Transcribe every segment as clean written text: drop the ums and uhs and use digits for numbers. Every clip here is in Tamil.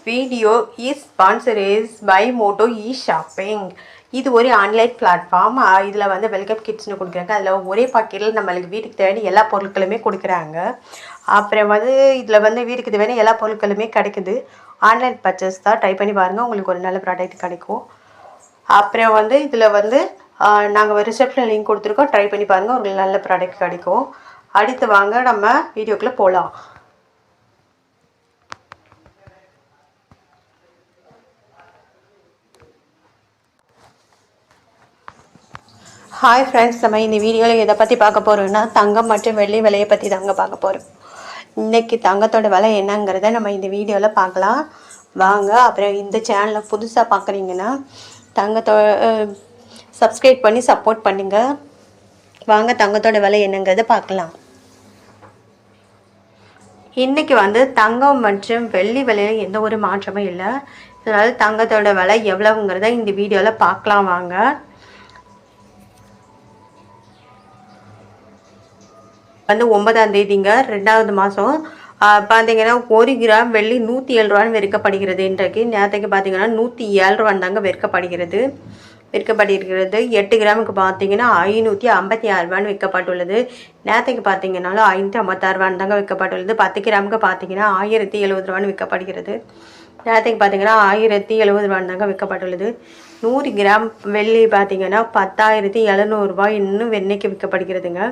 Video is sponsor by moto e shopping. இது ஒரு ஆன்லைன் பிளாட்ஃபார்ம். இதில் வந்து வெல்கம் கிட்ஸ்னு கொடுக்குறாங்க. அதில் ஒரே பாக்கெட்டில் நம்மளுக்கு வீட்டுக்கு தேவையான எல்லா பொருட்களுமே கொடுக்குறாங்க. அப்புறம் வந்து இதில் வந்து வீட்டுக்கு தேவையான எல்லா பொருட்களுமே கிடைக்குது. ஆன்லைன் பர்ச்சேஸ் தான், ட்ரை பண்ணி பாருங்கள், உங்களுக்கு ஒரு நல்ல ப்ராடக்ட் கிடைக்கும். அப்புறம் வந்து இதில் வந்து நாங்கள் ரிசப்ஷன் லிங்க் கொடுத்துருக்கோம், ட்ரை பண்ணி பாருங்கள், உங்களுக்கு நல்ல ப்ராடக்ட் கிடைக்கும். அடுத்து வாங்க நம்ம வீடியோக்குள்ளே போகலாம். ஹாய் ஃப்ரெண்ட்ஸ், நம்ம இந்த வீடியோவில் எதை பற்றி பார்க்க போகிறோம்னா தங்கம் மற்றும் வெள்ளி விலையை பற்றி தாங்க பார்க்க போகிறோம். இன்றைக்கி தங்கத்தோட விலை என்னங்கிறத நம்ம இந்த வீடியோவில் பார்க்கலாம் வாங்க. அப்புறம் இந்த சேனலை புதுசாக பார்க்குறீங்கன்னா சப்ஸ்கிரைப் பண்ணி சப்போர்ட் பண்ணுங்கள். வாங்க தங்கத்தோட விலை என்னங்கிறத பார்க்கலாம். இன்றைக்கி வந்து தங்கம் மற்றும் வெள்ளி விலையில் எந்த ஒரு மாற்றமும் இல்லை. அதனால் தங்கத்தோட விலை எவ்வளவுங்கிறத இந்த வீடியோவில் பார்க்கலாம் வாங்க. வந்து 9ஆம் தேதிங்க, 2வது மாதம். பார்த்தீங்கன்னா 1 கிராம் வெள்ளி 107 ரூபான்னு விற்கப்படுகிறது. இன்றைக்கு நேரத்துக்கு பார்த்தீங்கன்னா 107 ரூபான்னு தாங்க விற்கப்படுகிறது. 8 கிராமுக்கு பார்த்தீங்கன்னா 556 ரூபான்னு விற்கப்பட்டுள்ளது. நேரத்துக்கு பார்த்தீங்கன்னாலும் 556 ரூபான்னு தாங்க விற்கப்பட்டுள்ளது. 10 கிராமுக்கு பார்த்தீங்கன்னா 1070 ரூபான்னு விற்கப்படுகிறது. நேரத்துக்கு பார்த்தீங்கன்னா 1070 ரூபான்னு தாங்க விற்கப்பட்டுள்ளது. 100 கிராம் வெள்ளி பார்த்தீங்கன்னா 10,700 ரூபாய் இன்னும் வெண்ணெய்க்கு விற்கப்படுகிறதுங்க.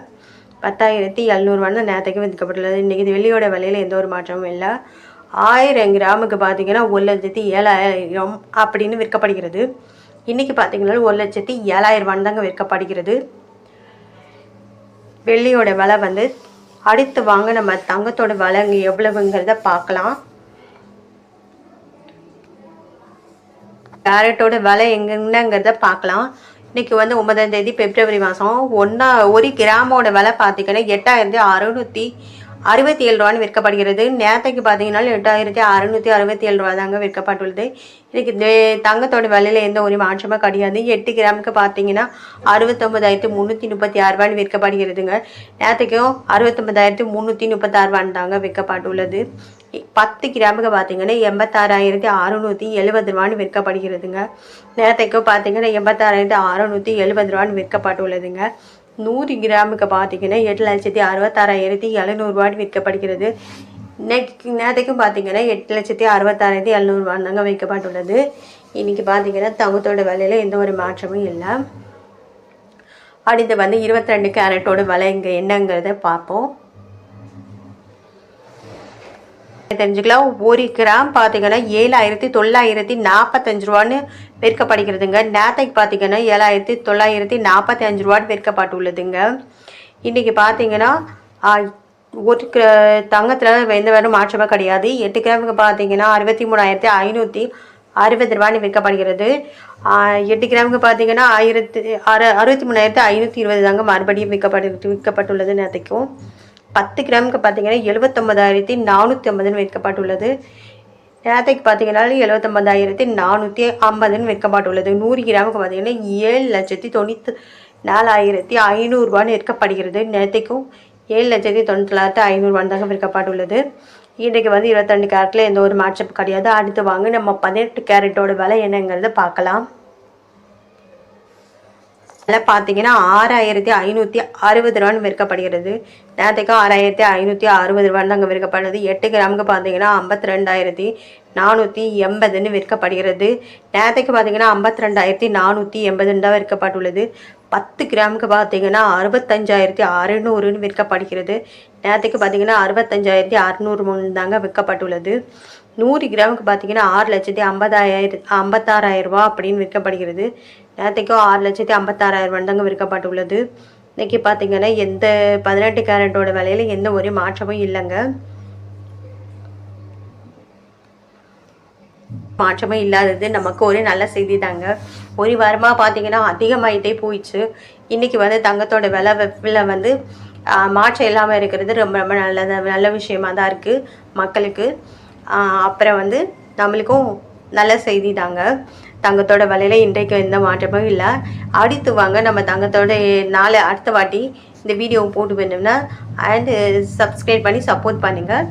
10,700 ரூபான்னு நேரத்துக்கு விற்கப்பட்டுள்ளது. இன்றைக்கி வெள்ளியோட விலையில் எந்த ஒரு மாற்றமும் இல்லை. 1000 கிராமுக்கு பார்த்தீங்கன்னா 1,07,000 அப்படின்னு விற்கப்படுகிறது. இன்றைக்கி பார்த்தீங்கன்னா 1,07,000 ரூபான்னு தாங்க விற்கப்படுகிறது வெள்ளியோட விலை வந்து. அடுத்து வாங்க நம்ம தங்கத்தோட விலை எவ்வளவுங்கிறத பார்க்கலாம். கேரட்டோட விலை என்னங்கிறத பார்க்கலாம். இன்றைக்கி வந்து 9ஆம் தேதி பிப்ரவரி மாதம். 1 கிராமோட விலை பார்த்தீங்கன்னா 8,667 ரூபான்னு விற்கப்படுகிறது. நேரத்துக்கு பார்த்தீங்கன்னா 8,667 ரூபா தாங்க விற்கப்பட்டுள்ளது. இன்றைக்கி தங்கத்தோட விலையில் எந்த ஒரு மாற்றமும் கிடையாது. 8 கிராமுக்கு பார்த்தீங்கன்னா 69,336 ரூபான்னு விற்கப்படுகிறதுங்க. நேரத்துக்கும் 69,336 ரூபான்னு தாங்க விற்கப்பட்டுள்ளது. 10 கிராமுக்கு பார்த்தீங்கன்னா 86,670 ரூபான்னு விற்கப்படுகிறதுங்க. நேரத்துக்கும் பார்த்தீங்கன்னா 86,670 ரூபான்னு விற்கப்பட்டுள்ளதுங்க. 100 கிராமுக்கு பார்த்தீங்கன்னா 8,66,700 ரூபான்னு விற்கப்படுகிறது. நேரத்துக்கும் பார்த்தீங்கன்னா 8,66,700 ரூபான்னு தாங்க விற்கப்பட்டுள்ளது. இன்றைக்கி பார்த்தீங்கன்னா தங்கத்தோட விலையில் எந்த ஒரு மாற்றமும் இல்லை. அடுத்து வந்து 22 கேரட்டோட விலை இங்கே என்னங்கிறத பார்ப்போம், தெரிஞ்சுக்கலாம். 1 கிராம் பார்த்தீங்கன்னா 7,945 ரூபான்னு விற்கப்படுகிறதுங்க. நேரத்துக்கு பார்த்தீங்கன்னா 7,945 ரூபான்னு விற்கப்பட்டுள்ளதுங்க. இன்றைக்கி பார்த்தீங்கன்னா தங்கத்தில் எந்த வேறு மாற்றமாக கிடையாது. 8 கிராமுக்கு பார்த்தீங்கன்னா 63,560 ரூபான்னு விற்கப்படுகிறது. 8 கிராமுக்கு பார்த்தீங்கன்னா 63,520 தாங்க மறுபடியும் விற்கப்பட்டுள்ளது நேரத்துக்கும். 10 கிராமுக்கு பார்த்தீங்கன்னா 79,450 விற்கப்பட்டுள்ளது. நேரத்துக்கு பார்த்தீங்கன்னா 79,450 விற்கப்பட்டுள்ளது. 100 கிராமுக்கு பார்த்தீங்கன்னா 7,94,500 ரூபான்னு விற்கப்படுகிறது. நேரத்துக்கும் 7,94,500 ரூபான்னு தாங்க விற்கப்பட்டுள்ளது. இன்றைக்கு வந்து 22 கேரட்டில் எந்த ஒரு மாற்றம் கிடையாது. அடுத்து வாங்க நம்ம 18 கேரட்டோட விலை என்னங்கிறத பார்க்கலாம். அதில் பார்த்தீங்கன்னா 6,560 ரூபான்னு விற்கப்படுகிறது. நேரத்துக்கு 6,560 ரூபான்னு தாங்க விற்கப்படுது. 8 கிராமுக்கு பார்த்தீங்கன்னா 52,480 விற்கப்படுகிறது. நேரத்துக்கு பார்த்தீங்கன்னா 52,480 தான் விற்கப்பட்டுள்ளது. 10 கிராமுக்கு பார்த்தீங்கன்னா 65,600 விற்கப்படுகிறது. நேரத்துக்கு பார்த்தீங்கன்னா 65,600 தாங்க விற்கப்பட்டுள்ளது. 100 கிராமுக்கு பார்த்தீங்கன்னா 6,56,000 ரூபா அப்படின்னு விற்கப்படுகிறது. நேரத்துக்கும் 6,56,000 ரூபான்னு தாங்க விற்கப்பட்டுள்ளது. இன்றைக்கி பார்த்தீங்கன்னா 18 கேரட்டோட விலையில் எந்த ஒரு மாற்றமும் இல்லைங்க. மாற்றமும் இல்லாதது நமக்கு ஒரு நல்ல செய்தி தாங்க. ஒரு வாரமாக பார்த்தீங்கன்னா அதிகமாகிட்டே போயிடுச்சு. இன்றைக்கி வந்து தங்கத்தோட விலை வந்து மாற்றம் இல்லாமல் இருக்கிறது ரொம்ப ரொம்ப நல்ல விஷயமா தான் இருக்குது மக்களுக்கு. அப்புறம் வந்து நம்மளுக்கும் நல்ல செய்தி தாங்க. தங்கத்தோட விலையில் இன்றைக்கு எந்த மாற்றமும் இல்லை. அடுத்து வாங்க நம்ம தங்கத்தோட அடுத்த வாட்டி இந்த வீடியோவை போட்டு வேணும்னா சப்ஸ்கிரைப் பண்ணி சப்போர்ட் பண்ணுங்கள்.